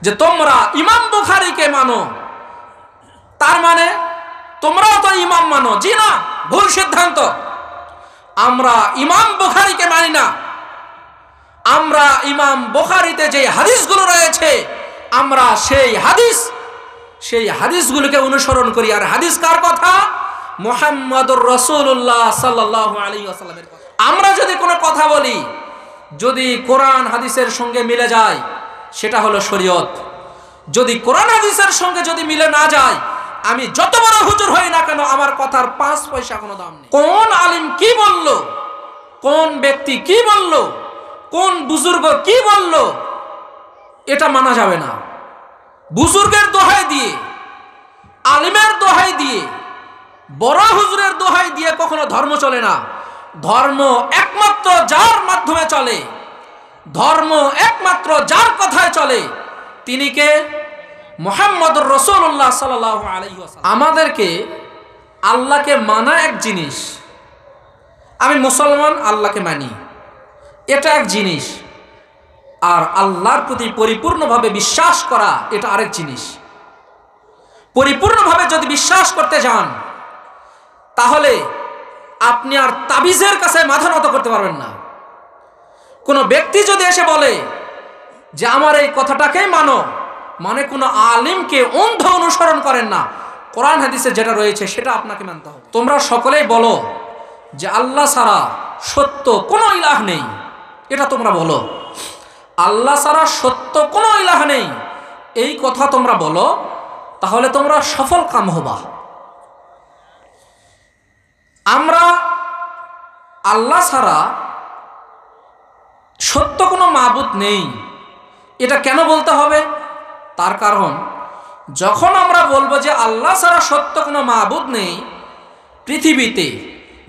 যে তোমরা ইমাম বুখারীকে মানো, তার মানে তোমরাও তো ইমাম মানো। জি না, ভুল সিদ্ধান্ত। আমরা ইমাম বুখারীকে মানি না। আমরা ইমাম বুখারীতে যে হাদিসগুলো রয়েছে আমরা সেই হাদিসগুলোকে অনুসরণ করি। আর হাদিস কার কথা? মুহাম্মদুর রাসূলুল্লাহ সাল্লাল্লাহু আলাইহি ওয়াসাল্লামের কথা। আমরা যদি কোনো কথা বলি যদি কোরআন হাদিসের সঙ্গে মিলে যায় সেটা হলো শরীয়ত। যদি কোরআন হাদিসের সঙ্গে যদি মিলে না যায়, আমি যত বড় হুজুর হই না কেন, আমার কথার 5 পয়সা কোনো দাম নেই। কোন আলিম কি বলল, কোন ব্যক্তি কি বলল, কোন বুজুর্গ কি বলল, এটা মানা যাবে না। বুজুর্গের দোহাই দিয়ে, আলিমের দোহাই দিয়ে, বড় হুজুরের দোহাই দিয়ে কখনো ধর্ম চলে না। ধর্ম একমাত্র যার মাধ্যমে চলে, ধর্ম একমাত্র যার কথায় চলে, তিনি কে? মুহাম্মদুর রাসূলুল্লাহ সাল্লাল্লাহু আলাইহি ওয়াসাল্লাম। আমাদেরকে আল্লাহকে মানা এক জিনিস, আমি মুসলমান আল্লাহকে মানি, এটা এক জিনিস। আর আল্লাহর প্রতি পরিপূর্ণভাবে বিশ্বাস করা এটা আরেক জিনিস। পরিপূর্ণভাবে যদি বিশ্বাস করতে যান তাহলে আপনি আর তাবিজের কাছে মাথা নত করতে পারবেন না। কোনো ব্যক্তি যদি এসে বলে যে আমার এই কথাটাকেই মানো, মানে কোনো আলিমকে অন্ধ অনুসরণ করেন না, কোরআন হাদিসে যেটা রয়েছে সেটা আপনাকে মানতে হবে। তোমরা সকলেই বলো যে আল্লাহ ছাড়া সত্য কোনো ইলাহ নেই, এটা তোমরা বলো। আল্লাহ ছাড়া সত্য কোনো ইলাহ নেই, এই কথা তোমরা বলো, তাহলে তোমরা সফল কাম হবা। আমরা আল্লাহ ছাড়া সত্য কোনো মাবুদ নেই, এটা কেন বলতে হবে? তার কারণ যখন আমরা বলবো যে আল্লাহ ছাড়া সত্য কোনো মাবুদ নেই, পৃথিবীতে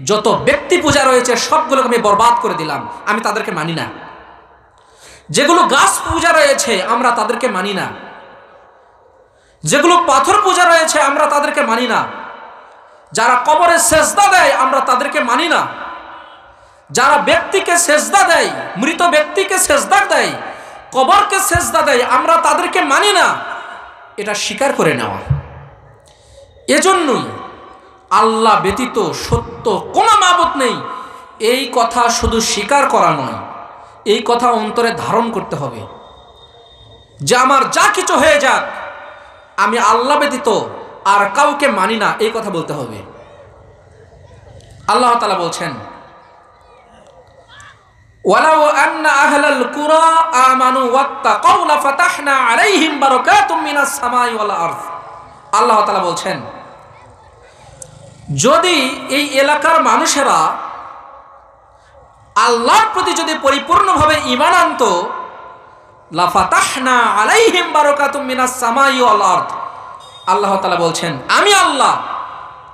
যত ব্যক্তি পূজা রয়েছে সবগুলোকে আমি বরবাদ করে দিলাম, আমি তাদেরকে মানি না। যেগুলো গাছ পূজা রয়েছে আমরা তাদেরকে মানি না, যেগুলো পাথর পূজা রয়েছে আমরা তাদেরকে মানি না, যারা কবরে সেজদা দেয় আমরা তাদেরকে মানি না, যারা ব্যক্তিকে সেজদা দেয়, মৃত ব্যক্তিকে সেজদা দেয়, কবরকে সেজদা দেয়, আমরা তাদেরকে মানি না। এটা স্বীকার করে নেওয়া। এজন্যই আল্লাহ ব্যতীত সত্য কোনো মাবুদ নেই, এই কথা শুধু স্বীকার করা নয়, এই কথা অন্তরে ধারণ করতে হবে যে আমার যা কিছু হয়ে যাক আমি আল্লাহ ব্যতীত আর কাউকে মানি না, এই কথা বলতে হবে। আল্লাহ তাআলা বলছেন ওয়ালাউ আন্না আহলাল কুরা আমানু ওয়াত্তাকাউ লাফাতাহনা আলাইহিম বারাকাতুম মিনাস সামাই ওয়াল আরদ। আল্লাহ তাআলা বলছেন যদি এই এলাকার মানুষেরা আল্লাহর প্রতি যদি পরিপূর্ণভাবে ঈমান আনতো, লাফাতাহনা আলাইহিম বারাকাতুম মিনাস সামাই ওয়াল আরদ, আল্লাহ তাআলা বলছেন আমি আল্লাহ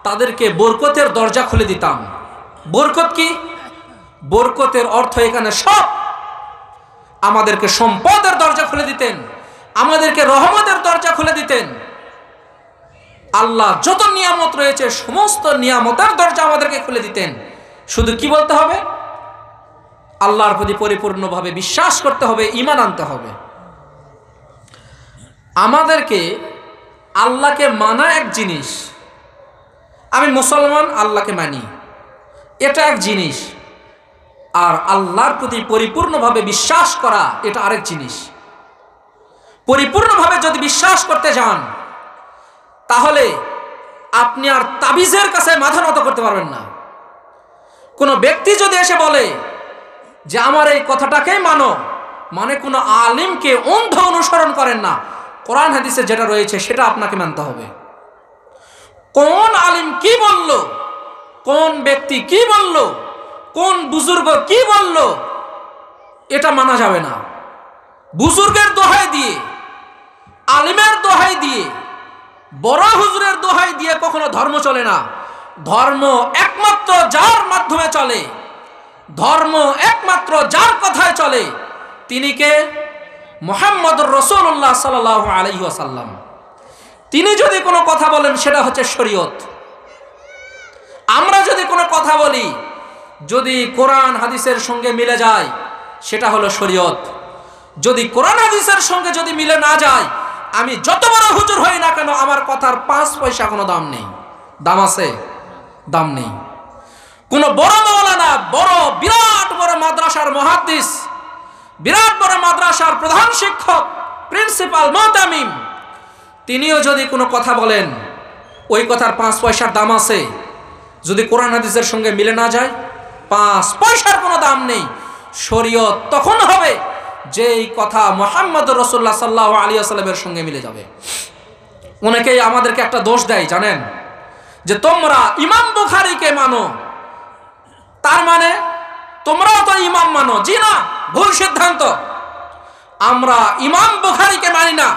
তাদেরকে বরকতের দরজা খুলে দিতাম। বরকত কি? বরকতের অর্থ এখানে সব। আমাদেরকে সম্পদের দরজা খুলে দিতেন, আমাদেরকে রহমতের দরজা খুলে দিতেন। আল্লাহ যত নিয়ামত রয়েছে সমস্ত নিয়ামতের দরজা আমাদেরকে খুলে দিতেন। শুধু কি বলতে হবে? আল্লাহর প্রতি পরিপূর্ণভাবে বিশ্বাস করতে হবে, ঈমান আনতে হবে। আমাদেরকে আল্লাহকে মানা এক জিনিস, আমি মুসলমান আল্লাহকে মানি, এটা এক জিনিস। আর আল্লাহর প্রতি পরিপূর্ণভাবে বিশ্বাস করা এটা আরেক জিনিস। পরিপূর্ণভাবে যদি বিশ্বাস করতে যান তাহলে আপনি আর তাবিজের কাছে মাথা নত করতে পারবেন না। কোনো ব্যক্তি যদি এসে বলে যে আমার এই কথাটাকেই মানো, মানে কোনো আলিমকে অন্ধ অনুসরণ করেন না, কোরআন হাদিসে যেটা রয়েছে সেটা আপনাকে মানতে হবে। কোন আলিম কি বলল, কোন ব্যক্তি কি বলল, কোন বুজুর্গ কি বলল, এটা মানা যাবে না। বুজুর্গের দোহাই দিয়ে, আলিমের দোহাই দিয়ে, বড় হুজুরের দোহাই দিয়ে কখনো ধর্ম চলে না। ধর্ম একমাত্র যার মাধ্যমে চলে, ধর্ম একমাত্র যার কথায় চলে, তিনি কে? মুহাম্মদুর রাসূলুল্লাহ সাল্লাল্লাহু আলাইহি ওয়াসাল্লাম। তিনি যদি কোনো কথা বলেন সেটা হচ্ছে শরীয়ত। আমরা যদি কোনো কথা বলি যদি কোরআন হাদিসের সঙ্গে মিলে যায় সেটা হলো শরীয়ত। যদি কোরআন হাদিসের সঙ্গে যদি মিলে না যায়, আমি যত বড় হুজুর হই না কেন, আমার কথার 5 পয়সা কোনো দাম নেই। দাম আছে? দাম নেই। কোন বড় মাওলানা, বড় বিরাট বড় মাদ্রাসার মুহাদ্দিস, বিরাট বড় মাদ্রাসার প্রধান শিক্ষক, প্রিন্সিপাল, মুতামিম, তিনিও যদি কোনো কথা বলেন, ওই কথার 5 পয়সার দাম আছে। যদি কোরআন হাদিসের সঙ্গে মিলে না যায়, 5 পয়সার কোনো দাম নেই। শরীয়ত তখন হবে যেই কথা মুহাম্মদুর রাসূলুল্লাহ সাল্লাল্লাহু আলাইহি ওয়াসাল্লামের সঙ্গে মিলে যাবে। অনেকেই আমাদেরকে একটা দোষ দেয়, জানেন, যে তোমরা ইমাম বুখারীকে মানো, তার মানে তোমরাও তো ইমাম মানো। জি না, ভুল সিদ্ধান্ত। আমরা ইমাম বুখারীকে মানি না।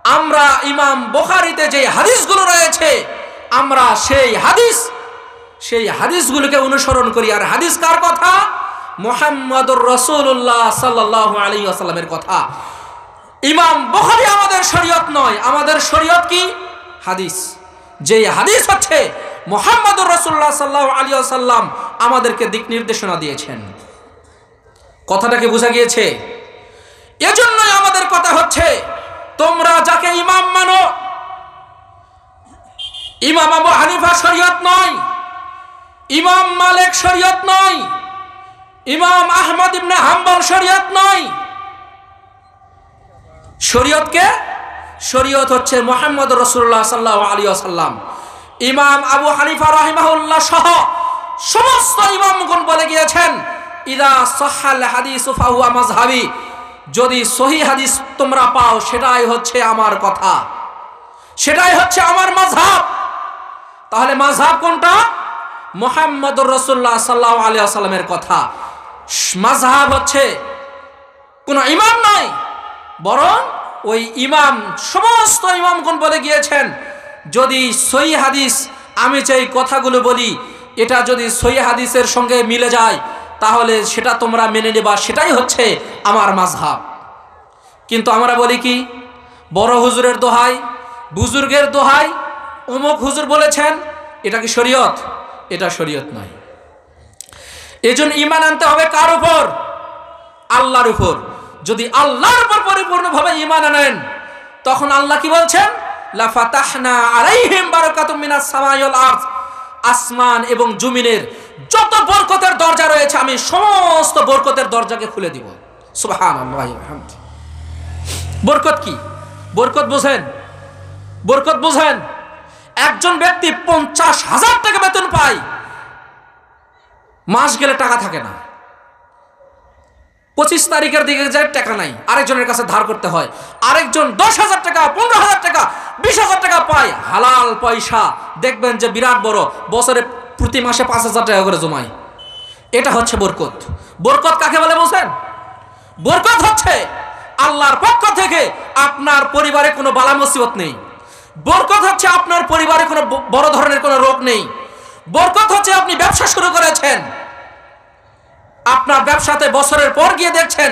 আমরা ইমাম বুখারীতে যে হাদিসগুলো রয়েছে, আমরা সেই হাদিসগুলোকে অনুসরণ করি। আর হাদিস কার কথা? মুহাম্মদুর রাসূলুল্লাহ সাল্লাল্লাহু আলাইহি ওয়াসাল্লামের কথা। ইমাম বুখারী আমাদের শরীয়ত নয়। আমাদের শরীয়ত কি? হাদিস। যে হাদিস হচ্ছে মুহাম্মদুর রাসূলুল্লাহ সাল্লাল্লাহু আলাইহি ওয়াসাল্লাম আমাদেরকে দিক নির্দেশনা দিয়েছেন। কথাটা কি বোঝা গিয়েছে? এজন্যই আমাদের কথা হচ্ছে, তোমরা যাকে ইমাম মানো, ইমাম আবু হানিফা শরীয়ত নয়, ইমাম মালিক শরীয়ত নয়, ইমাম আহমদ ইবনে হাম্বল শরীয়ত নয়। শরীয়তকে? শরীয়ত হচ্ছে মুহাম্মদুর রাসূলুল্লাহ সাল্লাল্লাহু আলাইহি ওয়াসাল্লাম। ইমাম আবু হানিফা রাহিমাহুল্লাহ সহ সমস্ত ইমামগণ বলে গিয়েছেন, ইদা সাহহাল হাদিসু ফাহুয়া মাযহাবি, যদি সহিহ হাদিস তোমরা পাও, সেটাই হচ্ছে আমার কথা, সেটাই হচ্ছে আমার মাযহাব। তাহলে মাযহাব কোনটা? মুহাম্মদুর রাসূলুল্লাহ সাল্লাল্লাহু আলাইহি ওয়াসাল্লামের কথা। মাযহাব হচ্ছে কোন ইমাম নয়, বরং ওই ইমাম, সমস্ত ইমামগণ বলে গিয়েছেন, যদি সহিহ হাদিস, আমি যেই কথাগুলো বলি, এটা যদি সহিহ হাদিসের সঙ্গে মিলে যায়, তাহলে সেটা তোমরা মেনে নেবা, সেটাই হচ্ছে আমার মাযহাব। কিন্তু আমরা বলি কি? বড় হুজুরের দোহাই, বুজুর্গের দোহাই, অমুক হুজুর বলেছেন। এটা কি শরীয়ত? এটা শরীয়ত নয়। এজন্য ঈমান আনতে হবে কার উপর? আল্লাহর উপর। যদি আল্লাহর উপর পরিপূর্ণভাবে ঈমান আনেন, তখন আল্লাহ কি বলছেন? লা ফাতাহনা আলাইহিম বারাকাতুম মিনাস সামাই ওয়াল আরদ, আসমান এবং জমিনের যত বরকতের দরজা রয়েছে, আমি সমস্ত বরকতের দরজাকে খুলে দিব। সুবহানাল্লাহি ওয়া বিহামদিহি। বরকত কি? বরকত বুঝেন? বরকত বুঝেন? একজন ব্যক্তি 50,000 টাকা বেতন পায়, মাস গেলে টাকা থাকে না, 25 তারিখের দিকে যায়, টাকা নাই, আরেকজনের কাছে ধার করতে হয়। আরেকজন 10,000 টাকা, 15,000 টাকা, 20,000 টাকা পায়, হালাল পয়সা, দেখবেন যে বিরাট বড়, বছরে প্রতি মাসে 5,000 টাকা করে জমায়। এটা হচ্ছে বরকত। বরকত কাকে বলে বুঝেন? বরকত হচ্ছে আল্লাহর পক্ষ থেকে আপনার পরিবারে কোনো বালা মুসিবত নেই। বরকত হচ্ছে আপনার পরিবারে কোনো বড় ধরনের কোনো রোগ নেই। বরকত হচ্ছে আপনি ব্যবসা শুরু করেছেন, আপনার ব্যবসাতে বছরের পর গিয়ে দেখছেন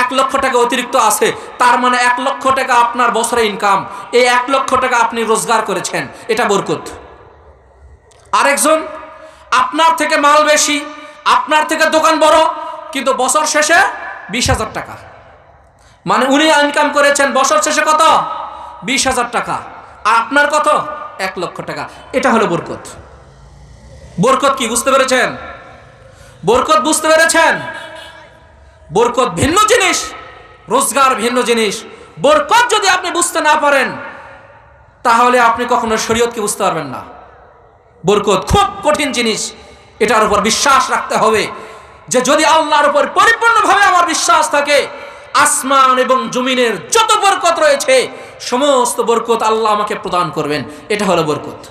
1 লক্ষ টাকা অতিরিক্ত আছে, তার মানে 1 লক্ষ টাকা আপনার বছরে ইনকাম, এই 1 লক্ষ টাকা আপনি রোজগার করেছেন, এটা বরকত। আরেকজন আপনার থেকে মাল বেশি, আপনার থেকে দোকান বড়, কিন্তু বছর শেষে 20,000 টাকা, মানে উনি ইনকাম করেছেন বছর শেষে কত? 20,000 টাকা, আর আপনার কত? 1 লক্ষ টাকা। এটা হলো বরকত। বরকত কি বুঝতে পেরেছেন? বরকত বুঝতে পেরেছেন? বরকত ভিন্ন জিনিস, রোজগার ভিন্ন জিনিস। বরকত যদি আপনি বুঝতে না পারেন, তাহলে আপনি কখনো শরীয়তকে বুঝতে পারবেন না। বরকত খুব কঠিন জিনিস, এটার উপর বিশ্বাস রাখতে হবে যে যদি আল্লাহর উপর পরিপূর্ণভাবে আমার বিশ্বাস থাকে, আসমান এবং জমিনের যত বরকত রয়েছে, সমস্ত বরকত আল্লাহ আমাকে প্রদান করবেন। এটা হলো বরকত।